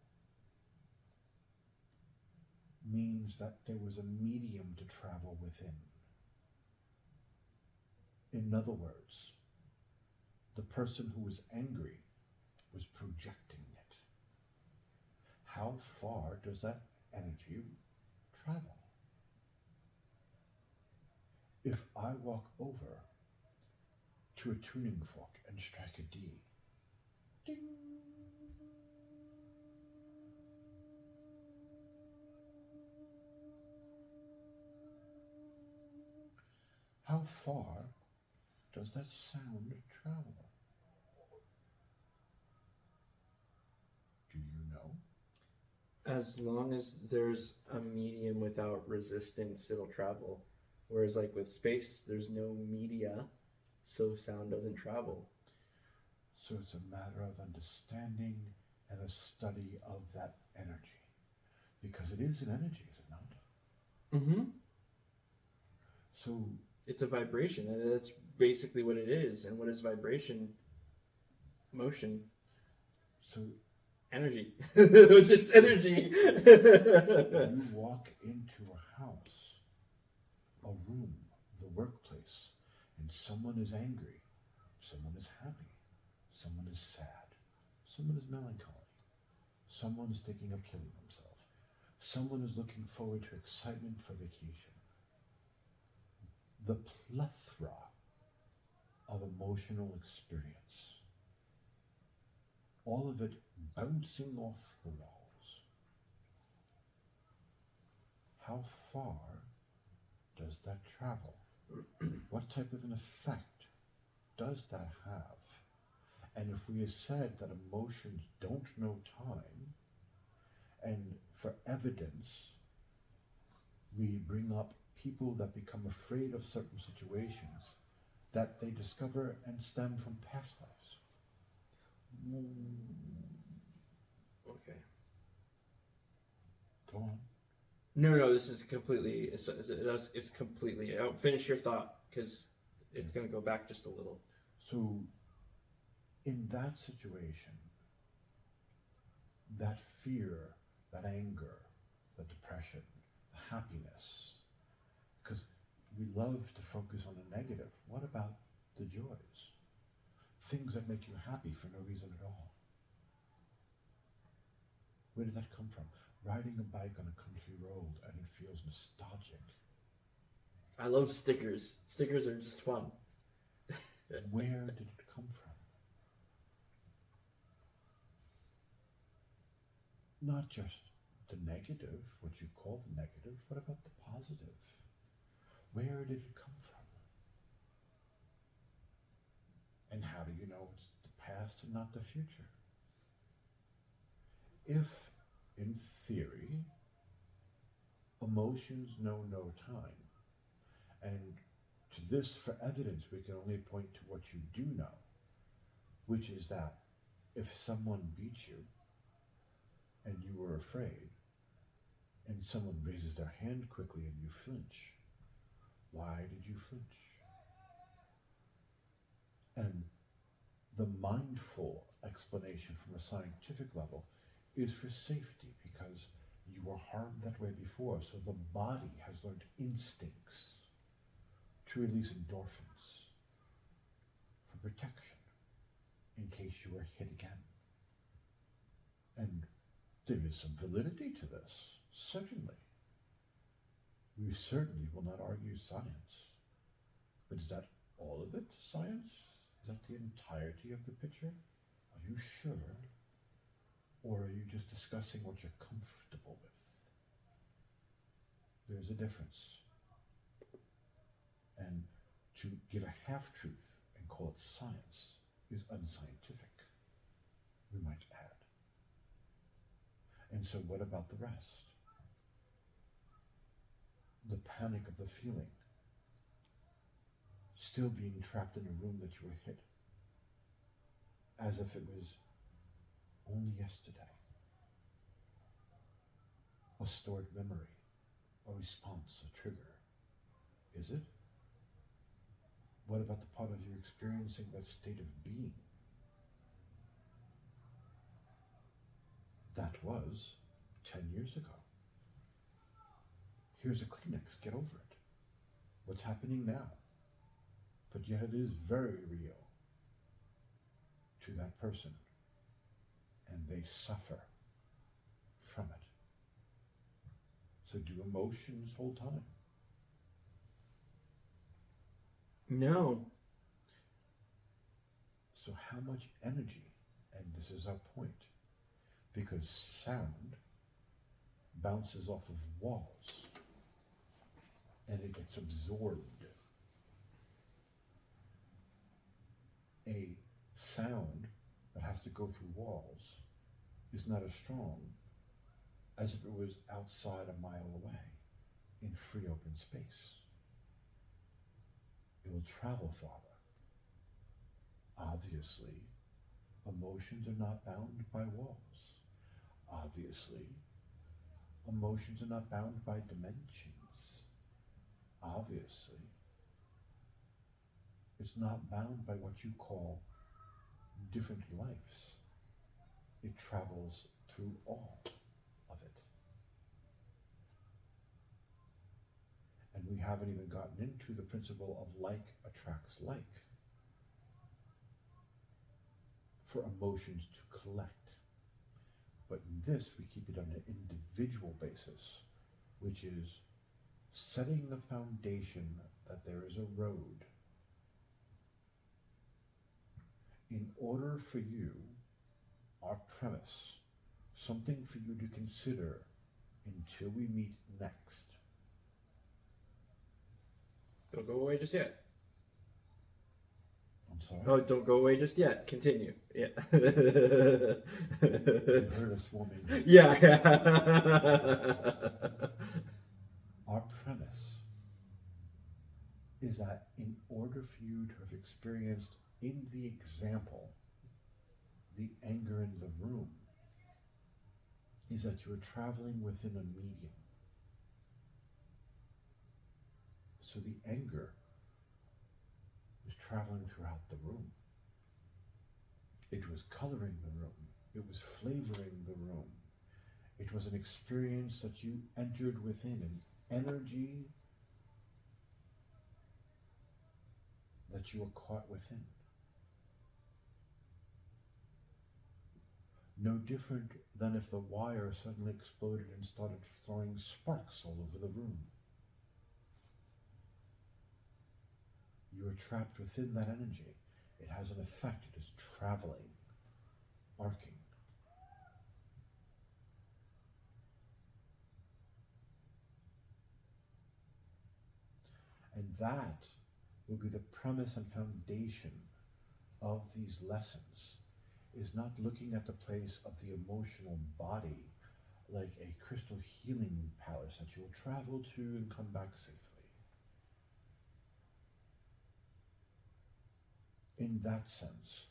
means that there was a medium to travel within. In other words, the person who was angry was projecting it. How far does that energy travel? If I walk over to a tuning fork and strike a D, ding, how far does that sound travel? Do you know? As long as there's a medium without resistance, it'll travel. Whereas, like with space, there's no media, so sound doesn't travel. So it's a matter of understanding and a study of that energy. Because it is an energy, is it not? Mm-hmm. So It's a vibration, and that's basically what it is. And what is vibration? Motion, so energy, which is energy. you walk into a house, a room, the workplace, and someone is angry, someone is happy, someone is sad, someone is melancholy, someone is thinking of killing themselves, someone is looking forward to excitement for vacation. The plethora of emotional experience, all of it bouncing off the walls. How far does that travel? What type of an effect does that have? And if we have said that emotions don't know time, and for evidence, we bring up people that become afraid of certain situations that they discover and stem from past lives. Okay. Go on. No, this is completely. It's completely. Finish your thought because it's going to go back just a little. So, in that situation, that fear, that anger, the depression, the happiness, because we love to focus on the negative. What about the joys? Things that make you happy for no reason at all. Where did that come from? Riding a bike on a country road and it feels nostalgic. I love stickers. Stickers are just fun. Where did it come from? Not just the negative, what you call the negative, what about the positive? Where did it come from? And how do you know it's the past and not the future? If, in theory, emotions know no time, and to this, for evidence, we can only point to what you do know, which is that if someone beats you and you were afraid, and someone raises their hand quickly and you flinch, why did you flinch? And the mindful explanation from a scientific level is for safety because you were harmed that way before, so the body has learned instincts to release endorphins for protection in case you were hit again. And there is some validity to this, certainly. We certainly will not argue science. But is that all of it, science? Is that the entirety of the picture? Are you sure? Or are you just discussing what you're comfortable with? There's a difference. And to give a half-truth and call it science is unscientific, we might add. And so what about the rest? The panic of the feeling, still being trapped in a room that you were hit, as if it was only yesterday, a stored memory, a response, a trigger. Is it? What about the part of you experiencing that state of being? That was 10 years ago. Here's a Kleenex, get over it. What's happening now? But yet it is very real to that person, and they suffer from it. So do emotions hold time? No. So how much energy, and this is our point, because sound bounces off of walls and it gets absorbed. A sound that has to go through walls is not as strong as if it was outside a mile away in free open space. It will travel farther. Obviously, emotions are not bound by walls. Obviously, emotions are not bound by dimensions. Obviously, it's not bound by what you call different lives. It travels through all of it. And we haven't even gotten into the principle of like attracts like, for emotions to collect. But in this, we keep it on an individual basis, which is setting the foundation that there is a road. In order for you, our premise, something for you to consider until we meet next. Don't go away just yet. I'm sorry? Oh, don't go away just yet. Continue. Yeah. You heard us warming up. Yeah. Our premise is that in order for you to have experienced in the example the anger in the room, is that you are traveling within a medium. So the anger was traveling throughout the room. It was coloring the room. It was flavoring the room. It was an experience that you entered within, an energy that you were caught within. No different than if the wire suddenly exploded and started throwing sparks all over the room. You are trapped within that energy. It has an effect. It is traveling, arcing. And that will be the premise and foundation of these lessons, is not looking at the place of the emotional body like a crystal healing palace that you will travel to and come back safely. In that sense,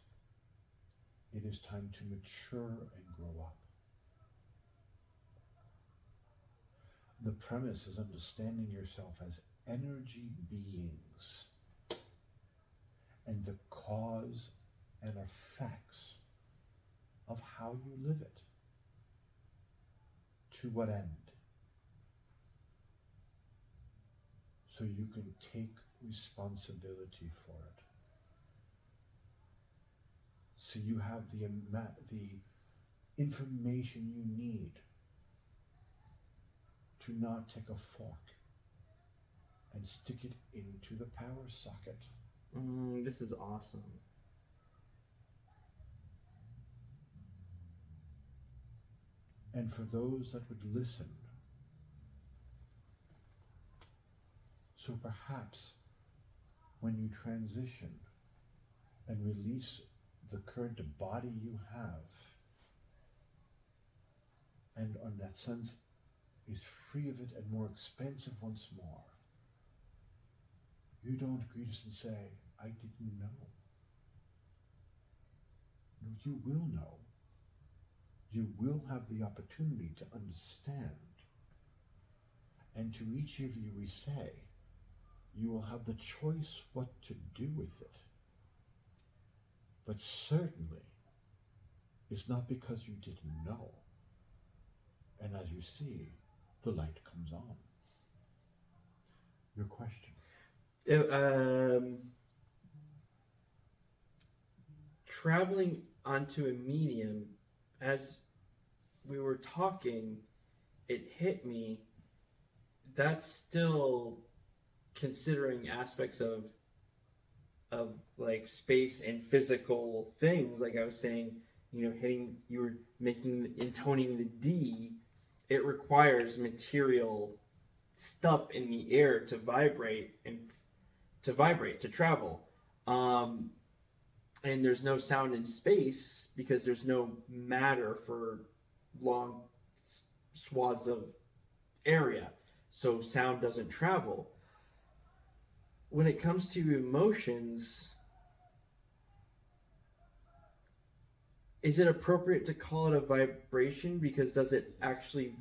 it is time to mature and grow up. The premise is understanding yourself as energy beings and the cause and effects of how you live it. To what end? So you can take responsibility for it. So you have the information you need to not take a fork and stick it into the power socket. This is awesome. And for those that would listen, so perhaps when you transition and release the current body you have, and on that sense is free of it and more expansive once more, you don't greet us and say, I didn't know. You will know. You will have the opportunity to understand. And to each of you, we say, you will have the choice what to do with it. But certainly, it's not because you didn't know. And as you see, the light comes on. Your question. Traveling onto a medium, as we were talking, it hit me. That's still considering aspects of like space and physical things. Like I was saying, you were intoning the D. It requires material stuff in the air to vibrate to travel. And there's no sound in space because there's no matter for long swaths of area, so sound doesn't travel. When it comes to emotions, is it appropriate to call it a vibration? Because does it actually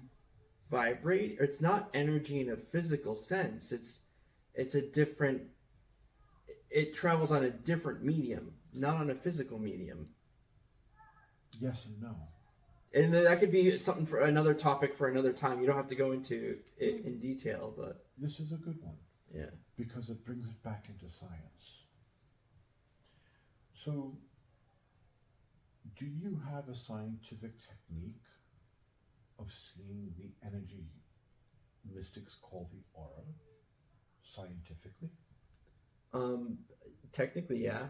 vibrate? It's not energy in a physical sense. It's a different. It travels on a different medium, not on a physical medium. Yes and no. And that could be something for another topic for another time. You don't have to go into it in detail, but this is a good one. Yeah. Because it brings it back into science. So, do you have a scientific technique of seeing the energy mystics call the aura scientifically? Technically, yeah.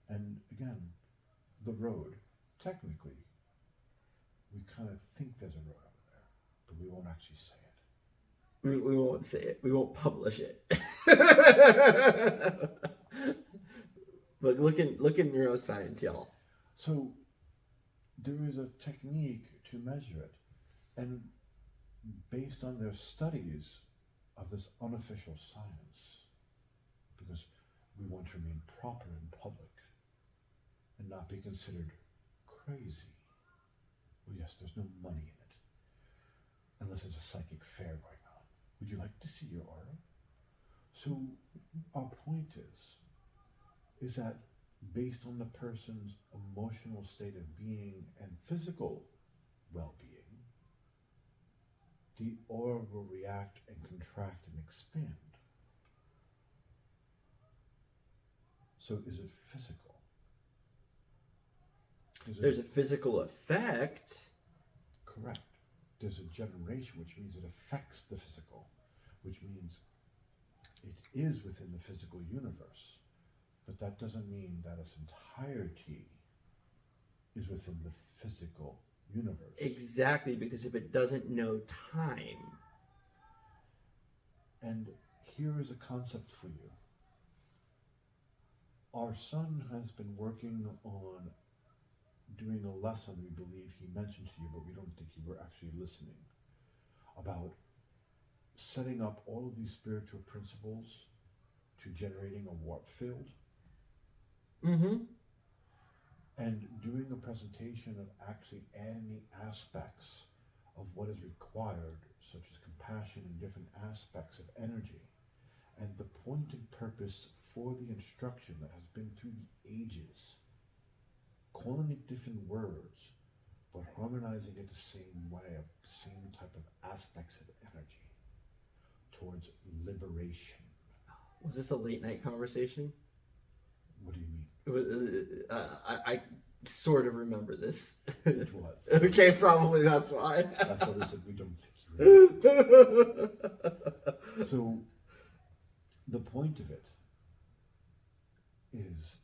And again, the road, technically, we kind of think there's a road over there, but we won't actually say it. We won't say it. We won't publish it. But look in neuroscience, y'all. So there is a technique to measure it, and based on their studies of this unofficial science, because we want to remain proper in public and not be considered crazy. Well, yes, there's no money in it, unless it's a psychic fair going on. Would you like to see your aura? So our point is that based on the person's emotional state of being and physical well-being, the aura will react and contract and expand. So is it physical? There's a physical effect. Correct. There's a generation, which means it affects the physical, which means it is within the physical universe. But that doesn't mean that its entirety is within the physical universe. Exactly, because if it doesn't know time. And here is a concept for you. Our son has been working on doing a lesson, we believe he mentioned to you, but we don't think you were actually listening, about setting up all of these spiritual principles to generating a warp field. Mm-hmm. And doing a presentation of actually adding the aspects of what is required, such as compassion and different aspects of energy. And the point and purpose for the instruction that has been through the ages, calling it different words, but harmonizing it the same way, of the same type of aspects of energy towards liberation. Was this a late night conversation? What do you mean? I sort of remember this. It was. Okay, probably that's why. That's what I said. We don't think you remember. So, the point of it is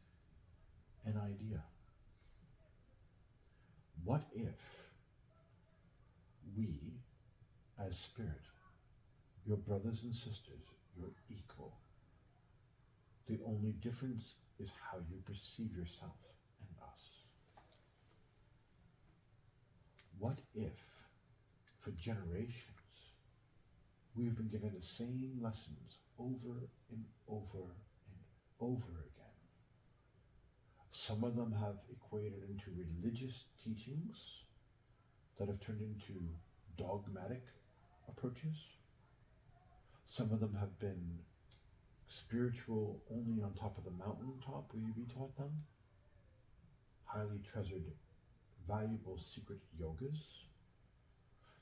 an idea. What if we, as spirit, your brothers and sisters, you're equal. The only difference is how you perceive yourself and us. What if, for generations, we've been given the same lessons over and over and over again Some of them have equated into religious teachings that have turned into dogmatic approaches. Some of them have been spiritual only on top of the mountaintop will you be taught them. Highly treasured, valuable secret yogas.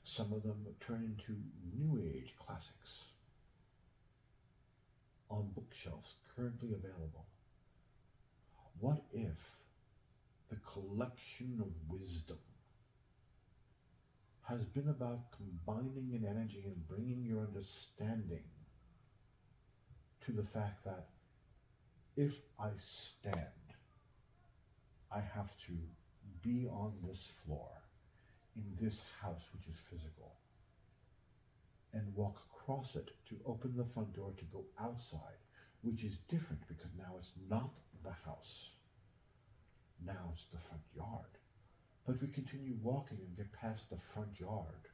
Some of them turn into New Age classics on bookshelves currently available. What if the collection of wisdom has been about combining an energy and bringing your understanding to the fact that if I stand, I have to be on this floor in this house which is physical and walk across it to open the front door to go outside, which is different because now it's not the house. Now it's the front yard. But we continue walking and get past the front yard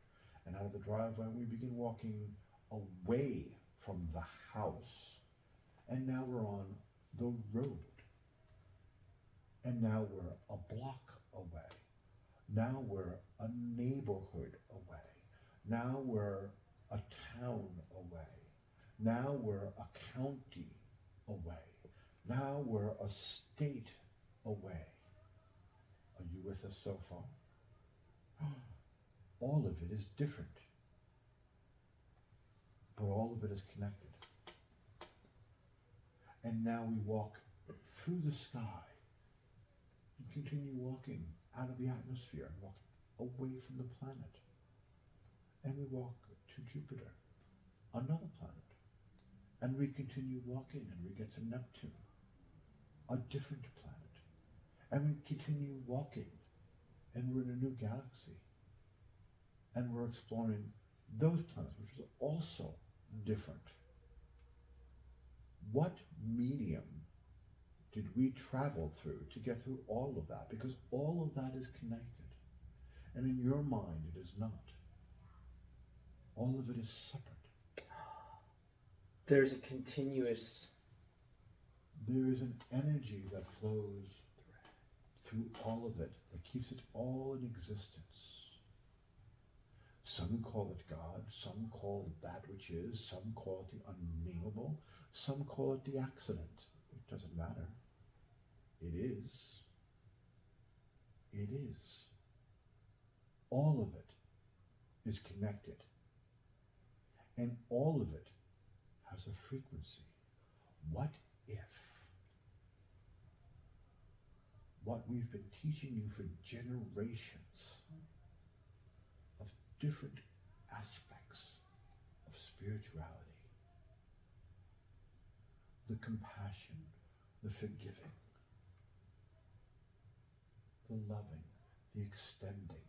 and out of the driveway we begin walking away from the house. And now we're on the road. And now we're a block away. Now we're a neighborhood away. Now we're a town away. Now we're a county away. Now we're a state away. Are you with us so far? All of it is different, but all of it is connected. And now we walk through the sky and continue walking out of the atmosphere and walk away from the planet. And we walk to Jupiter, another planet. And we continue walking and we get to Neptune, a different planet. And we continue walking and we're in a new galaxy. And we're exploring those planets, which is also different. What medium did we travel through to get through all of that? Because all of that is connected. And in your mind, it is not. All of it is separate. There's a continuous... There is an energy that flows through all of it, that keeps it all in existence. Some call it God, some call it that which is, some call it the unnameable, some call it the accident. It doesn't matter. It is. It is. All of it is connected. And all of it has a frequency. What if what we've been teaching you for generations of different aspects of spirituality, the compassion, the forgiving, the loving, the extending,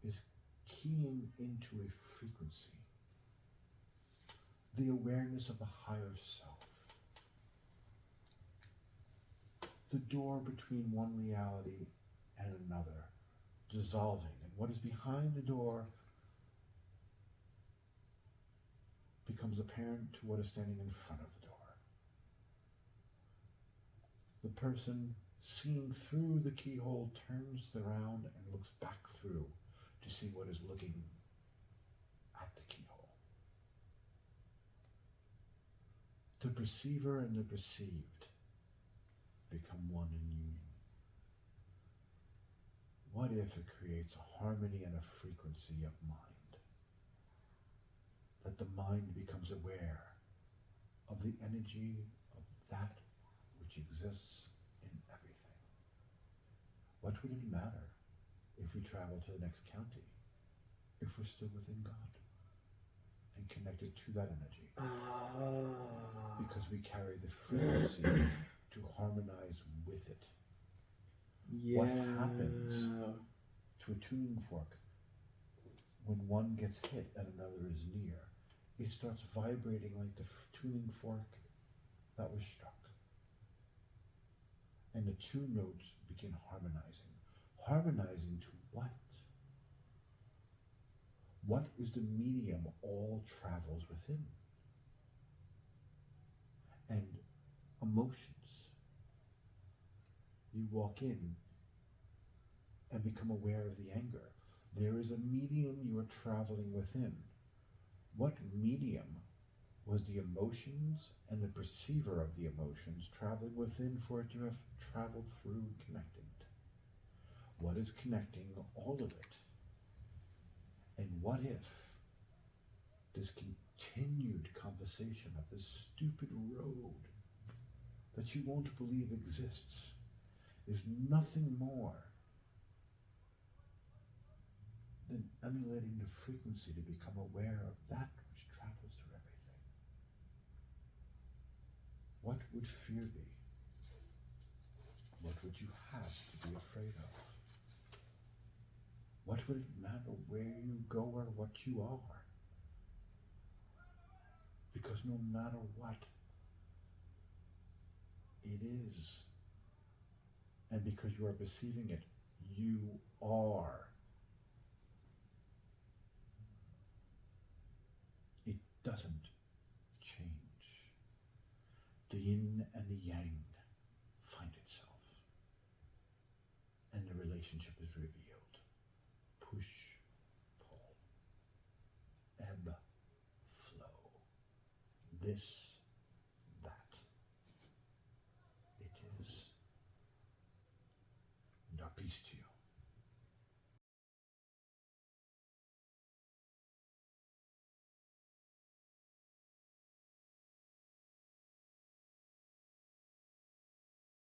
is keying into a frequency, the awareness of the higher self, the door between one reality and another dissolving, and what is behind the door becomes apparent to what is standing in front of the door. The person seeing through the keyhole turns around and looks back through to see what is looking at the keyhole. The perceiver and the perceived become one in union. What if it creates a harmony and a frequency of mind? That the mind becomes aware of the energy of that which exists in everything. What would it matter if we travel to the next county, if we're still within God and connected to that energy? Because we carry the frequency to harmonize with it. Yeah. What happens to a tuning fork when one gets hit and another is near? It starts vibrating like the tuning fork that was struck. And the two notes begin harmonizing. Harmonizing to what? What is the medium all travels within? And emotions. You walk in and become aware of the anger. There is a medium you are traveling within. What medium was the emotions and the perceiver of the emotions traveling within for it to have traveled through connecting? What is connecting all of it? And what if this continued conversation of this stupid road that you won't believe exists is nothing more than emulating the frequency to become aware of that which travels through everything? What would fear be? What would you have to be afraid of? What would it matter where you go or what you are? Because no matter what it is, and because you are perceiving it, you are. It doesn't change. The yin and the yang find itself, and the relationship is revealed. Push, pull, ebb, flow. This, that. It is. And our peace to you.